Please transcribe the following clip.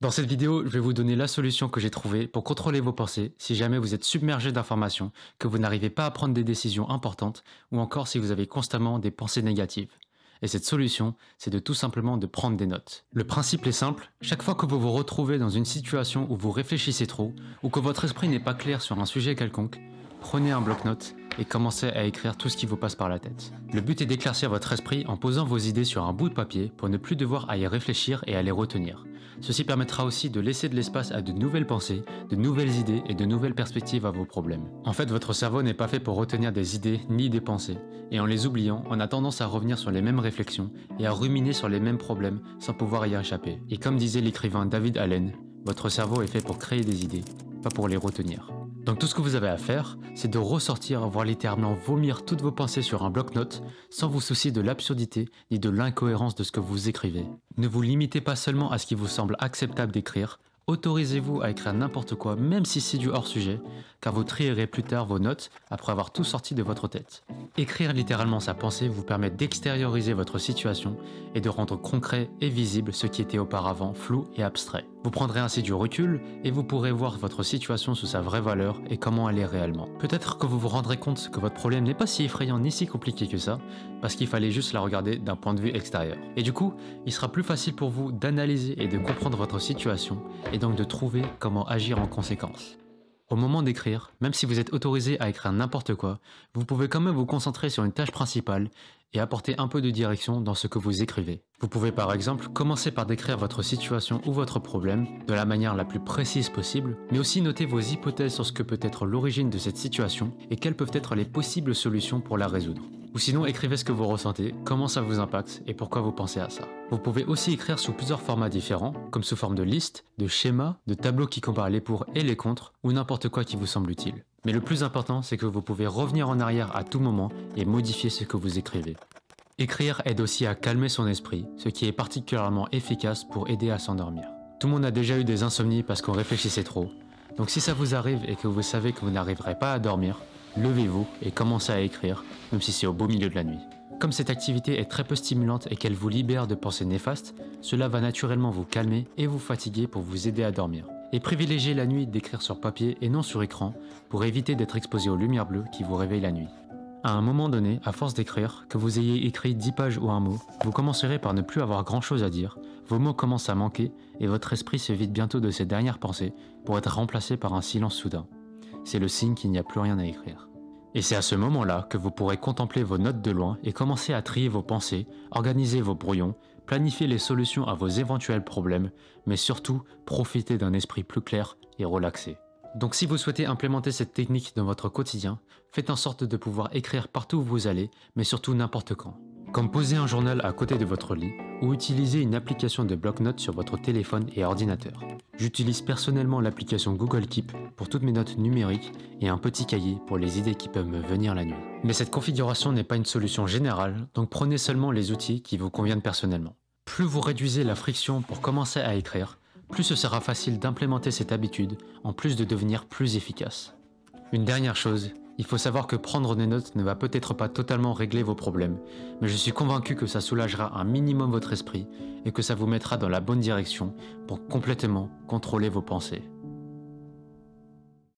Dans cette vidéo, je vais vous donner la solution que j'ai trouvée pour contrôler vos pensées si jamais vous êtes submergé d'informations, que vous n'arrivez pas à prendre des décisions importantes ou encore si vous avez constamment des pensées négatives. Et cette solution, c'est de tout simplement de prendre des notes. Le principe est simple, chaque fois que vous vous retrouvez dans une situation où vous réfléchissez trop ou que votre esprit n'est pas clair sur un sujet quelconque, prenez un bloc-notes et commencez à écrire tout ce qui vous passe par la tête. Le but est d'éclaircir votre esprit en posant vos idées sur un bout de papier pour ne plus devoir à y réfléchir et à les retenir. Ceci permettra aussi de laisser de l'espace à de nouvelles pensées, de nouvelles idées et de nouvelles perspectives à vos problèmes. En fait, votre cerveau n'est pas fait pour retenir des idées ni des pensées, et en les oubliant, on a tendance à revenir sur les mêmes réflexions et à ruminer sur les mêmes problèmes sans pouvoir y échapper. Et comme disait l'écrivain David Allen, votre cerveau est fait pour créer des idées, pas pour les retenir. Donc tout ce que vous avez à faire, c'est de ressortir, voire littéralement vomir toutes vos pensées sur un bloc-notes, sans vous soucier de l'absurdité ni de l'incohérence de ce que vous écrivez. Ne vous limitez pas seulement à ce qui vous semble acceptable d'écrire, autorisez-vous à écrire n'importe quoi, même si c'est du hors-sujet, car vous trierez plus tard vos notes après avoir tout sorti de votre tête. Écrire littéralement sa pensée vous permet d'extérioriser votre situation et de rendre concret et visible ce qui était auparavant flou et abstrait. Vous prendrez ainsi du recul et vous pourrez voir votre situation sous sa vraie valeur et comment elle est réellement. Peut-être que vous vous rendrez compte que votre problème n'est pas si effrayant ni si compliqué que ça, parce qu'il fallait juste la regarder d'un point de vue extérieur. Et du coup, il sera plus facile pour vous d'analyser et de comprendre votre situation et donc de trouver comment agir en conséquence. Au moment d'écrire, même si vous êtes autorisé à écrire n'importe quoi, vous pouvez quand même vous concentrer sur une tâche principale et apporter un peu de direction dans ce que vous écrivez. Vous pouvez par exemple commencer par décrire votre situation ou votre problème de la manière la plus précise possible, mais aussi noter vos hypothèses sur ce que peut être l'origine de cette situation et quelles peuvent être les possibles solutions pour la résoudre. Ou sinon écrivez ce que vous ressentez, comment ça vous impacte et pourquoi vous pensez à ça. Vous pouvez aussi écrire sous plusieurs formats différents, comme sous forme de listes, de schémas, de tableaux qui comparent les pour et les contre, ou n'importe quoi qui vous semble utile. Mais le plus important, c'est que vous pouvez revenir en arrière à tout moment et modifier ce que vous écrivez. Écrire aide aussi à calmer son esprit, ce qui est particulièrement efficace pour aider à s'endormir. Tout le monde a déjà eu des insomnies parce qu'on réfléchissait trop. Donc si ça vous arrive et que vous savez que vous n'arriverez pas à dormir, levez-vous et commencez à écrire, même si c'est au beau milieu de la nuit. Comme cette activité est très peu stimulante et qu'elle vous libère de pensées néfastes, cela va naturellement vous calmer et vous fatiguer pour vous aider à dormir. Et privilégiez la nuit d'écrire sur papier et non sur écran pour éviter d'être exposé aux lumières bleues qui vous réveillent la nuit. À un moment donné, à force d'écrire, que vous ayez écrit 10 pages ou un mot, vous commencerez par ne plus avoir grand chose à dire, vos mots commencent à manquer et votre esprit se vide bientôt de ses dernières pensées pour être remplacé par un silence soudain. C'est le signe qu'il n'y a plus rien à écrire. Et c'est à ce moment-là que vous pourrez contempler vos notes de loin et commencer à trier vos pensées, organiser vos brouillons, planifier les solutions à vos éventuels problèmes, mais surtout profiter d'un esprit plus clair et relaxé. Donc si vous souhaitez implémenter cette technique dans votre quotidien, faites en sorte de pouvoir écrire partout où vous allez, mais surtout n'importe quand. Comme poser un journal à côté de votre lit ou utiliser une application de bloc-notes sur votre téléphone et ordinateur. J'utilise personnellement l'application Google Keep pour toutes mes notes numériques et un petit cahier pour les idées qui peuvent me venir la nuit. Mais cette configuration n'est pas une solution générale, donc prenez seulement les outils qui vous conviennent personnellement. Plus vous réduisez la friction pour commencer à écrire, plus ce sera facile d'implémenter cette habitude en plus de devenir plus efficace. Une dernière chose, il faut savoir que prendre des notes ne va peut-être pas totalement régler vos problèmes, mais je suis convaincu que ça soulagera un minimum votre esprit et que ça vous mettra dans la bonne direction pour complètement contrôler vos pensées.